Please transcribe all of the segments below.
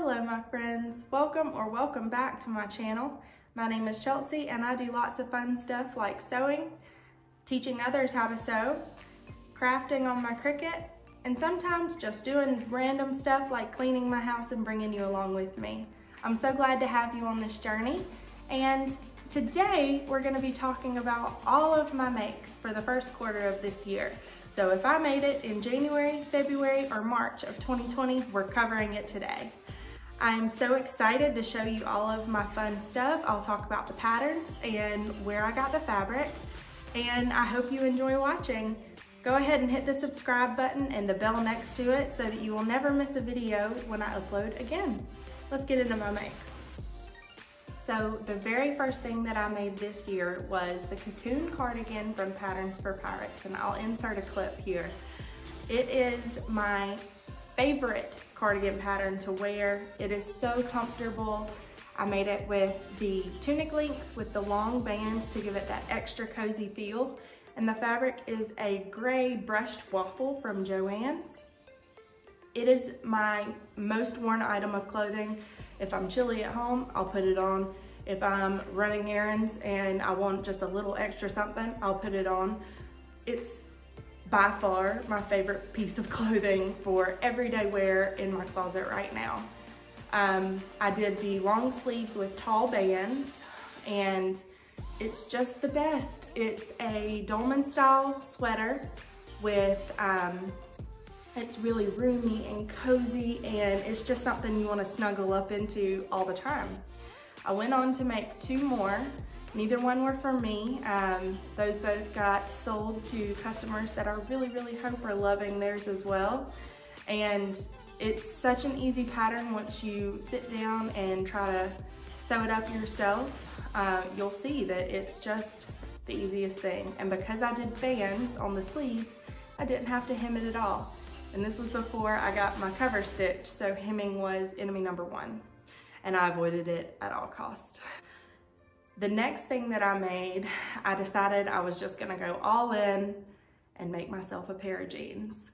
Hello my friends, welcome back to my channel. My name is Chelsea and I do lots of fun stuff like sewing, teaching others how to sew, crafting on my Cricut, and sometimes just doing random stuff like cleaning my house and bringing you along with me. I'm so glad to have you on this journey, and today we're going to be talking about all of my makes for the first quarter of this year. So if I made it in January, February, or March of 2020, we're covering it today. I'm so excited to show you all of my fun stuff. I'll talk about the patterns and where I got the fabric, and I hope you enjoy watching. Go ahead and hit the subscribe button and the bell next to it so that you will never miss a video when I upload again. Let's get into my makes. So the very first thing that I made this year was the cocoon cardigan from Patterns for Pirates, and I'll insert a clip here. It is my favorite cardigan pattern to wear. It is so comfortable. I made it with the tunic length with the long bands to give it that extra cozy feel. And the fabric is a gray brushed waffle from Joann's. It is my most worn item of clothing. If I'm chilly at home, I'll put it on. If I'm running errands and I want just a little extra something, I'll put it on. It's by far my favorite piece of clothing for everyday wear in my closet right now. I did the long sleeves with tall bands, and it's just the best. It's a dolman style sweater with, it's really roomy and cozy, and it's just something you want to snuggle up into all the time. I went on to make two more. Neither one were for me. Those both got sold to customers that I really hope are loving theirs as well. And it's such an easy pattern once you sit down and try to sew it up yourself. You'll see that it's just the easiest thing. And because I did bands on the sleeves, I didn't have to hem it at all. And this was before I got my cover stitch, so hemming was enemy number one. And I avoided it at all costs. The next thing that I made, I decided I was just gonna go all in and make myself a pair of jeans.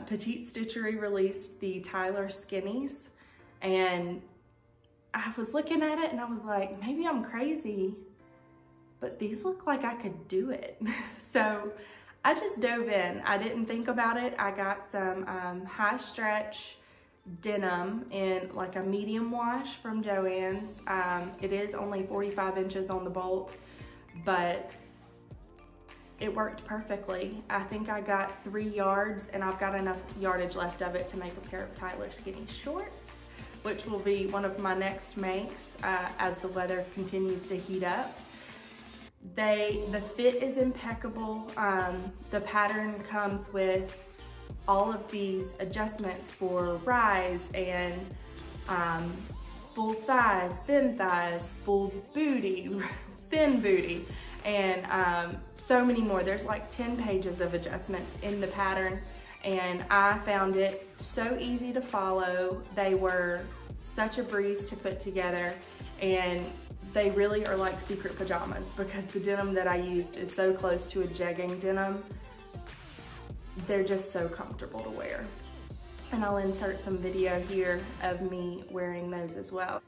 Petite Stitchery released the Tyler Skinnies, and I was looking at it and I was like, maybe I'm crazy, but these look like I could do it. So I just dove in. I didn't think about it. I got some high stretch denim in like a medium wash from Joann's. It is only 45 inches on the bolt, but it worked perfectly. I think I got 3 yards, and I've got enough yardage left of it to make a pair of Tyler Skinny shorts, which will be one of my next makes as the weather continues to heat up. The fit is impeccable. The pattern comes with all of these adjustments for rise and full thighs, full booty, thin booty, and so many more. There's like 10 pages of adjustments in the pattern, and I found it so easy to follow. They were such a breeze to put together, and they really are like secret pajamas because the denim that I used is so close to a jegging denim. They're just so comfortable to wear. And I'll insert some video here of me wearing those as well.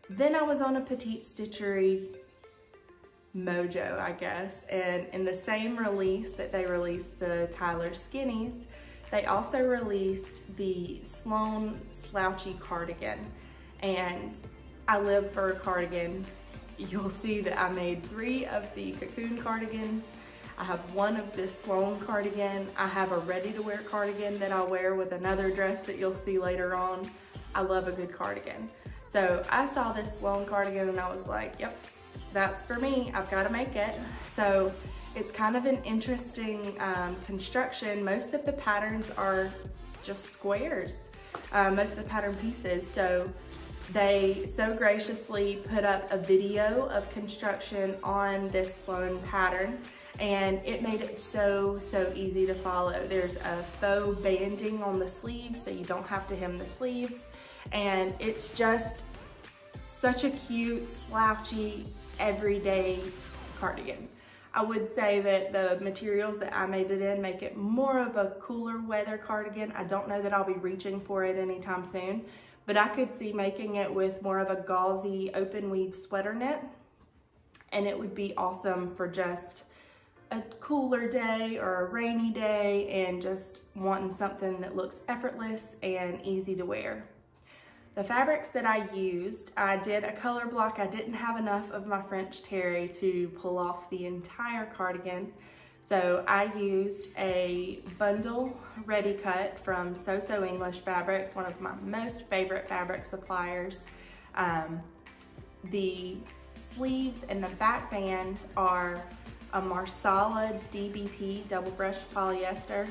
Then I was on a Petite Stitchery mojo, I guess, and in the same release that they released the Tyler Skinnies, they also released the Sloan Slouchy cardigan. And I live for a cardigan. You'll see that I made 3 of the cocoon cardigans. I have 1 of this Sloan cardigan. I have a ready-to-wear cardigan that I'll wear with another dress that you'll see later on. I love a good cardigan. So I saw this Sloan cardigan and I was like, yep, that's for me. I've got to make it. So it's kind of an interesting construction. Most of the patterns are just squares, most of the pattern pieces. So they so graciously put up a video of construction on this Sloan pattern, and it made it so easy to follow. There's a faux banding on the sleeves so you don't have to hem the sleeves, and it's just such a cute, slouchy, everyday cardigan. I would say that the materials that I made it in make it more of a cooler weather cardigan. I don't know that I'll be reaching for it anytime soon, but I could see making it with more of a gauzy open weave sweater knit, and it would be awesome for just a cooler day or a rainy day and just wanting something that looks effortless and easy to wear. The fabrics that I used, I did a color block. I didn't have enough of my French terry to pull off the entire cardigan. So I used a bundle ready cut from So English Fabrics, one of my most favorite fabric suppliers. The sleeves and the back band are a Marsala DBP double brush polyester.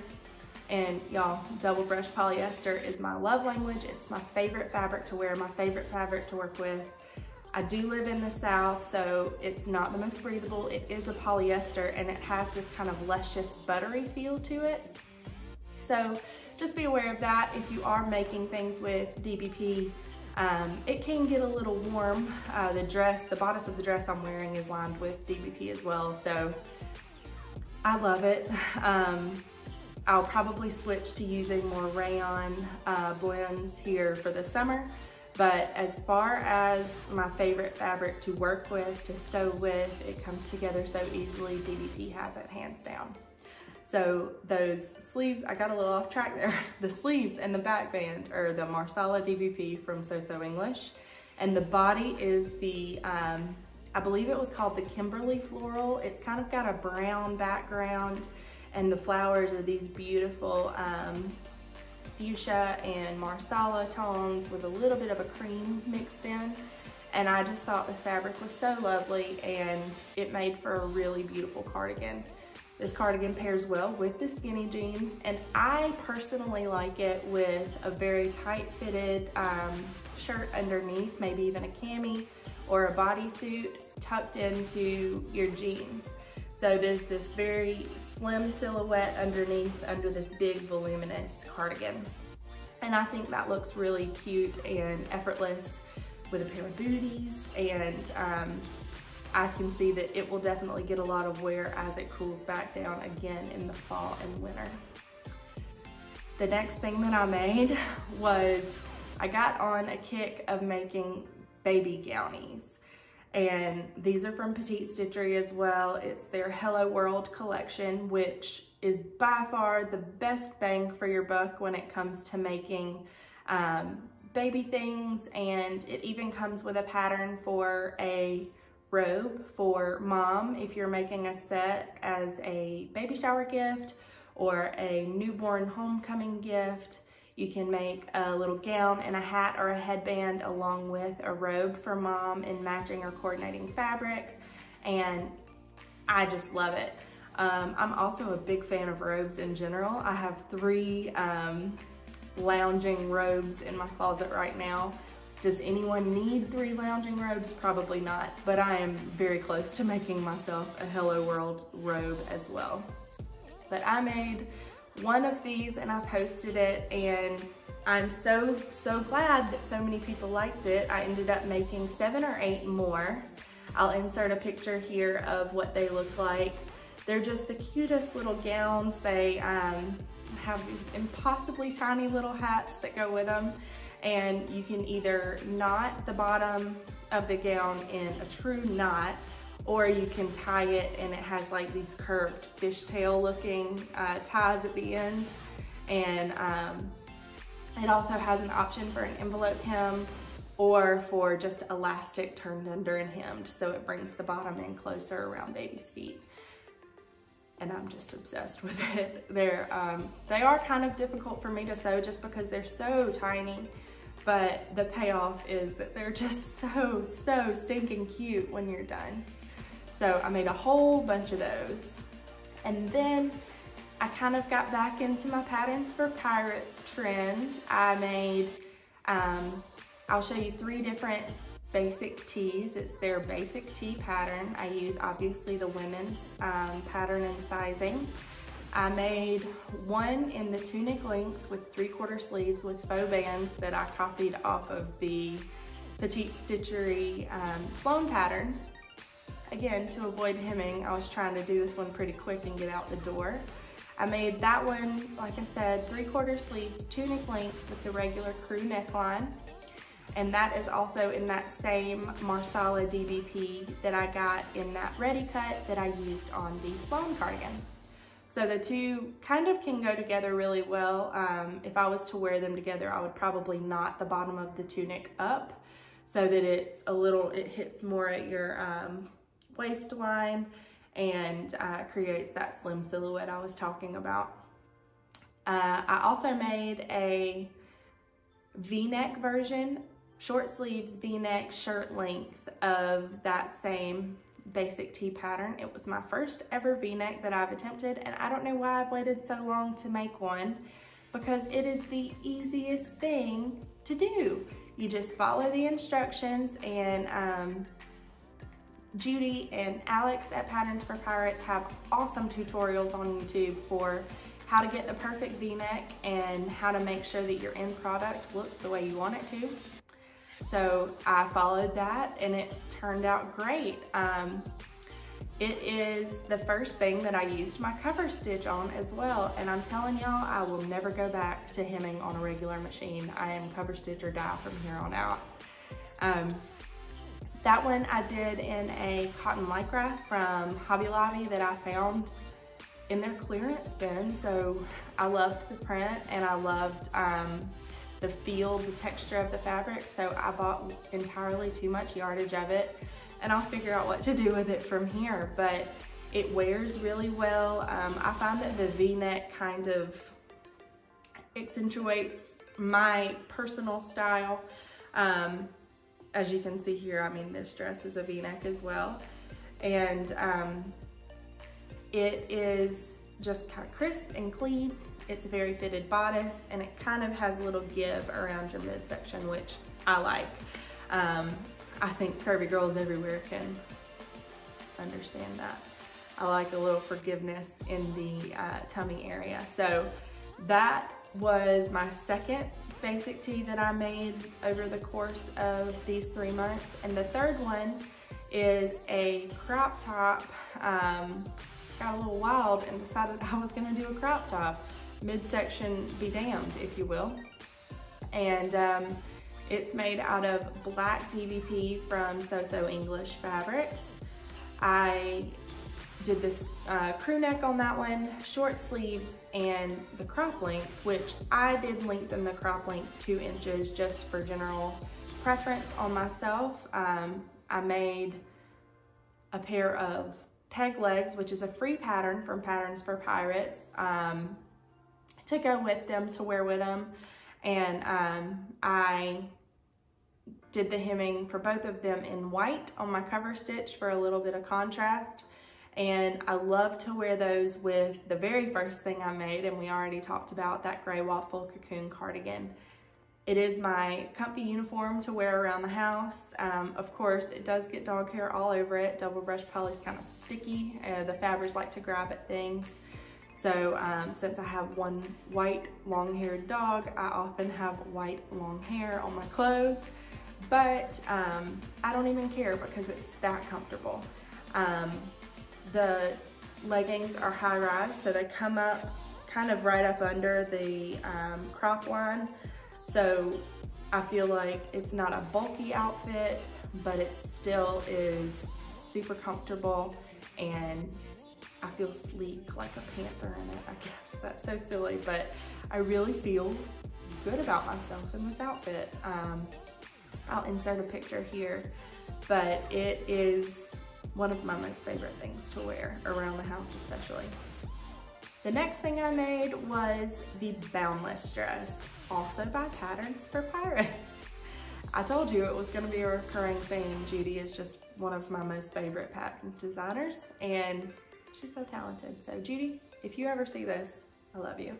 And y'all, double brush polyester is my love language. It's my favorite fabric to wear, my favorite fabric to work with. I do live in the South, so it's not the most breathable. It is a polyester and it has this kind of luscious buttery feel to it. So just be aware of that. If you are making things with DBP, it can get a little warm. The bodice of the dress I'm wearing is lined with DBP as well, so I love it. I'll probably switch to using more rayon blends here for the summer, but as far as my favorite fabric to work with, to sew with, it comes together so easily. DBP has it hands down. So those sleeves, I got a little off track there. The sleeves and the back band are the Marsala DBP from So English, and the body is the, I believe it was called the Kimberly Floral. It's kind of got a brown background, and the flowers are these beautiful fuchsia and Marsala tones with a little bit of a cream mixed in. And I just thought the fabric was so lovely, and it made for a really beautiful cardigan. This cardigan pairs well with the skinny jeans, and I personally like it with a very tight fitted shirt underneath, maybe even a cami or a bodysuit tucked into your jeans. So there's this very slim silhouette underneath, under this big voluminous cardigan. And I think that looks really cute and effortless with a pair of booties, and I can see that it will definitely get a lot of wear as it cools back down again in the fall and winter. The next thing that I made was, I got on a kick of making baby gownies. And these are from Petite Stitchery as well. It's their Hello World collection, which is by far the best bang for your buck when it comes to making baby things. And it even comes with a pattern for a robe for mom if you're making a set as a baby shower gift or a newborn homecoming gift. You can make a little gown and a hat or a headband along with a robe for mom in matching or coordinating fabric, and I just love it. I'm also a big fan of robes in general. I have 3 lounging robes in my closet right now. Does anyone need 3 lounging robes? Probably not, but I am very close to making myself a Hello World robe as well. But I made one of these and I posted it, and I'm so glad that so many people liked it. I ended up making 7 or 8 more. I'll insert a picture here of what they look like. They're just the cutest little gowns. They have these impossibly tiny little hats that go with them, and you can either knot the bottom of the gown in a true knot, or you can tie it and it has like these curved fishtail looking ties at the end. And it also has an option for an envelope hem or for just elastic turned under and hemmed, so it brings the bottom in closer around baby's feet. And I'm just obsessed with it. They are kind of difficult for me to sew just because they're so tiny, but the payoff is that they're just so stinking cute when you're done. So I made a whole bunch of those. And then I kind of got back into my Patterns for Pirates trend. I made, I'll show you 3 different basic tees. It's their basic tee pattern. I use obviously the women's pattern and sizing. I made one in the tunic length with 3/4 sleeves with faux bands that I copied off of the Petite Stitchery Sloan pattern. again, to avoid hemming, I was trying to do this one pretty quick and get out the door. I made that one, like I said, 3/4 sleeves, tunic length with the regular crew neckline. And that is also in that same Marsala DBP that I got in that ready cut that I used on the Sloan cardigan. So the two kind of can go together really well. If I was to wear them together, I would probably knot the bottom of the tunic up so that it hits more at your waistline and creates that slim silhouette I was talking about. I also made a V-neck version, short sleeves V-neck shirt length of that same basic tee pattern. It was my first ever V-neck that I've attempted, and I don't know why I've waited so long to make one, because it is the easiest thing to do. You just follow the instructions, and Judy and Alex at Patterns for Pirates have awesome tutorials on YouTube for how to get the perfect V-neck and how to make sure that your end product looks the way you want it to. So I followed that and it turned out great. It is the first thing that I used my cover stitch on as well, and I'm telling y'all, I will never go back to hemming on a regular machine. I am cover stitch or die from here on out. That one I did in a cotton lycra from Hobby Lobby that I found in their clearance bin. So I loved the print and I loved the feel, the texture of the fabric. So I bought entirely too much yardage of it, and I'll figure out what to do with it from here. But it wears really well. I find that the V-neck kind of accentuates my personal style. As you can see here, I mean, this dress is a V-neck as well. And it is just kind of crisp and clean. It's a very fitted bodice, and it kind of has a little give around your midsection, which I like. I think curvy girls everywhere can understand that. I like a little forgiveness in the tummy area. So that was my second basic tee that I made over the course of these 3 months. And the third one is a crop top. Got a little wild and decided I was gonna do a crop top. Midsection be damned, if you will. And it's made out of black DVP from So English Fabrics. I did this crew neck on that one, short sleeves, and the crop length, which I did lengthen the crop length 2 inches just for general preference on myself. I made a pair of peg legs, which is a free pattern from Patterns for Pirates, to go with them, to wear with them. And I did the hemming for both of them in white on my cover stitch for a little bit of contrast. And I love to wear those with the very first thing I made, and we already talked about that gray waffle cocoon cardigan. It is my comfy uniform to wear around the house. Of course, it does get dog hair all over it. Double brush poly is kind of sticky. The fabrics like to grab at things. So since I have one white long-haired dog, I often have white long hair on my clothes. But I don't even care because it's that comfortable. The leggings are high-rise, so they come up kind of right up under the crop line. So I feel like it's not a bulky outfit, but it still is super comfortable, and I feel sleek like a panther in it, I guess. That's so silly, but I really feel good about myself in this outfit. I'll insert a picture here, but it is one of my most favorite things to wear around the house especially. The next thing I made was the Boundless dress, also by Patterns for Pirates. I told you it was gonna be a recurring theme. Judy is just one of my most favorite pattern designers, and she's so talented. So Judy, if you ever see this, I love you.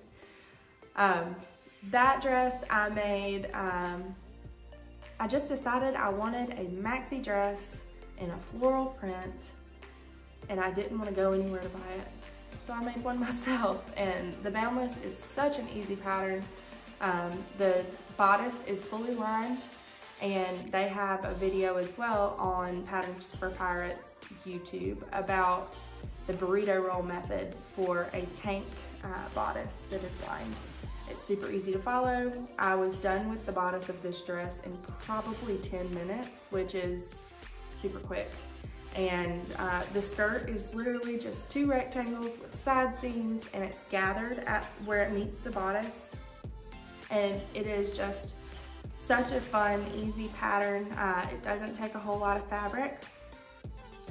That dress I made, I just decided I wanted a maxi dress in a floral print, and I didn't want to go anywhere to buy it. So I made one myself, and the Boundless is such an easy pattern. The bodice is fully lined, and they have a video as well on Patterns for Pirates YouTube about the burrito roll method for a tank bodice that is lined. It's super easy to follow. I was done with the bodice of this dress in probably 10 minutes, which is super quick. And the skirt is literally just 2 rectangles with side seams, and it's gathered at where it meets the bodice. And it is just such a fun, easy pattern. It doesn't take a whole lot of fabric.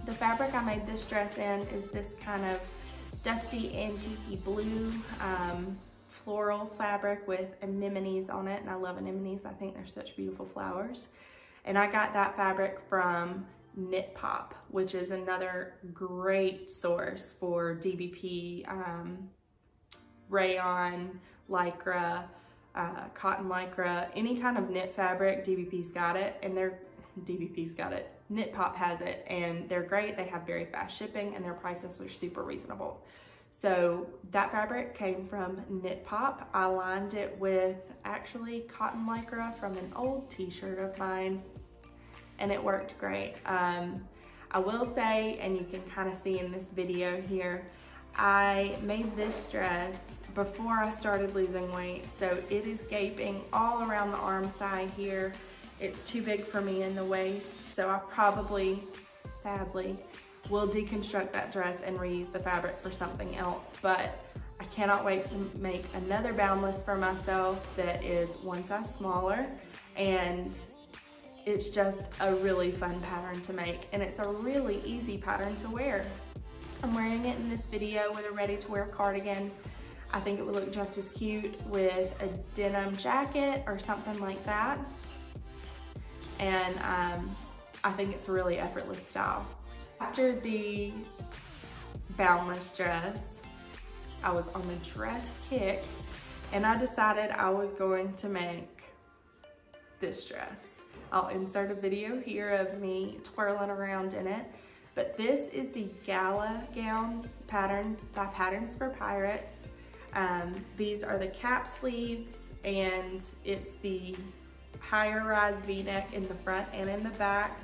The fabric I made this dress in is this kind of dusty antique blue floral fabric with anemones on it, and I love anemones. I think they're such beautiful flowers. And I got that fabric from Knit Pop, which is another great source for DBP, rayon, lycra, cotton lycra, any kind of knit fabric. DBP's got it, and Knit Pop has it, and they're great. They have very fast shipping, and their prices are super reasonable. So that fabric came from Knit Pop. I lined it with actually cotton lycra from an old t-shirt of mine, and it worked great. I will say, and you can kind of see in this video here, I made this dress before I started losing weight, so it is gaping all around the arm side here. It's too big for me in the waist, so I probably, sadly, will deconstruct that dress and reuse the fabric for something else. But I cannot wait to make another boundless for myself that is 1 size smaller, and it's just a really fun pattern to make, and it's a really easy pattern to wear. I'm wearing it in this video with a ready-to-wear cardigan. I think it would look just as cute with a denim jacket or something like that. And I think it's a really effortless style. After the boundless dress, I was on the dress kick, and I decided I was going to make this dress. I'll insert a video here of me twirling around in it, but this is the gala gown pattern by Patterns for Pirates. These are the cap sleeves, and it's the higher rise V-neck in the front and in the back.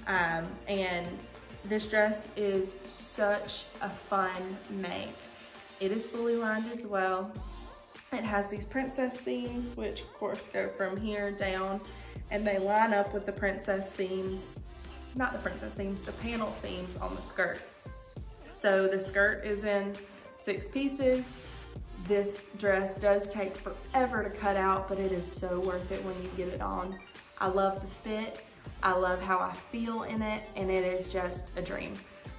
And this dress is such a fun make. It is fully lined as well. It has these princess seams, which of course go from here down, and they line up with the princess seams, not the princess seams, the panel seams on the skirt. So the skirt is in 6 pieces. This dress does take forever to cut out, but it is so worth it when you get it on. I love the fit. I love how I feel in it, and it is just a dream.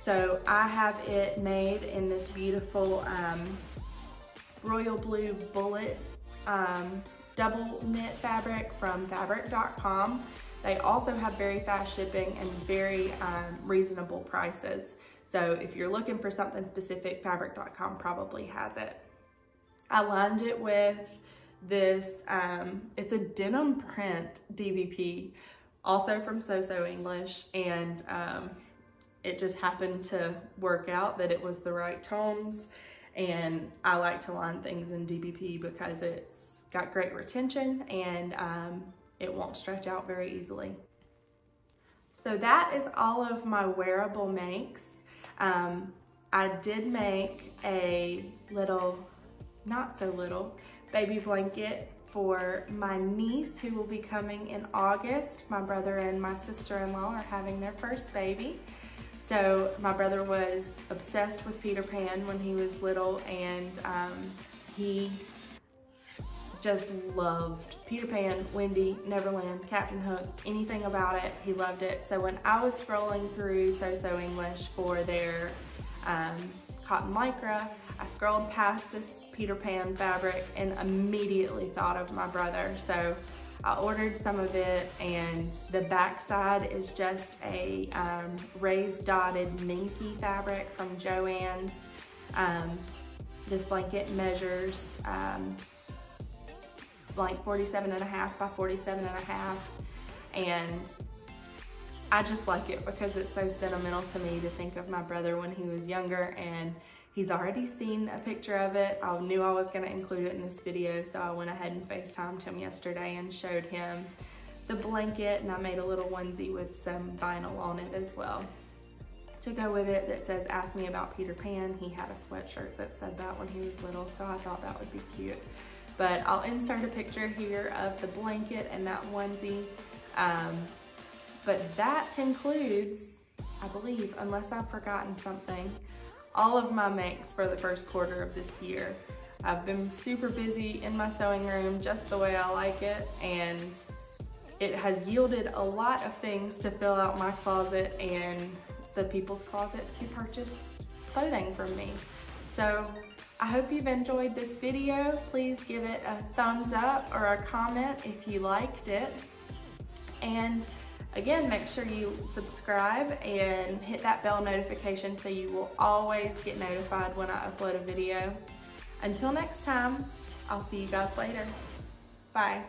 So I have it made in this beautiful royal blue bullet double knit fabric from fabric.com. They also have very fast shipping and very reasonable prices. So if you're looking for something specific, fabric.com probably has it. I lined it with this, it's a denim print DBP, also from So English, and it just happened to work out that it was the right tones, and I like to line things in DBP because it's got great retention and it won't stretch out very easily. So that is all of my wearable makes. I did make a little, not so little, baby blanket for my niece who will be coming in August. My brother and my sister-in-law are having their first baby. So my brother was obsessed with Peter Pan when he was little, and he just loved Peter Pan, Wendy, Neverland, Captain Hook, anything about it, he loved it. So when I was scrolling through So English for their cotton lycra, I scrolled past this Peter Pan fabric and immediately thought of my brother. So I ordered some of it, and the back side is just a raised dotted minky fabric from Joann's. This blanket measures like 47.5 by 47.5, and I just like it because it's so sentimental to me to think of my brother when he was younger, and he's already seen a picture of it. I knew I was going to include it in this video, so I went ahead and FaceTimed him yesterday and showed him the blanket, and I made a little onesie with some vinyl on it as well to go with it that says, "Ask me about Peter Pan." He had a sweatshirt that said that when he was little, so I thought that would be cute. But I'll insert a picture here of the blanket and that onesie. But that concludes, I believe, unless I've forgotten something, all of my makes for the first quarter of this year. I've been super busy in my sewing room just the way I like it, and it has yielded a lot of things to fill out my closet and the people's closet to purchase clothing from me. So I hope you've enjoyed this video. Please give it a thumbs up or a comment if you liked it. And again, make sure you subscribe and hit that bell notification so you will always get notified when I upload a video. Until next time, I'll see you guys later. Bye.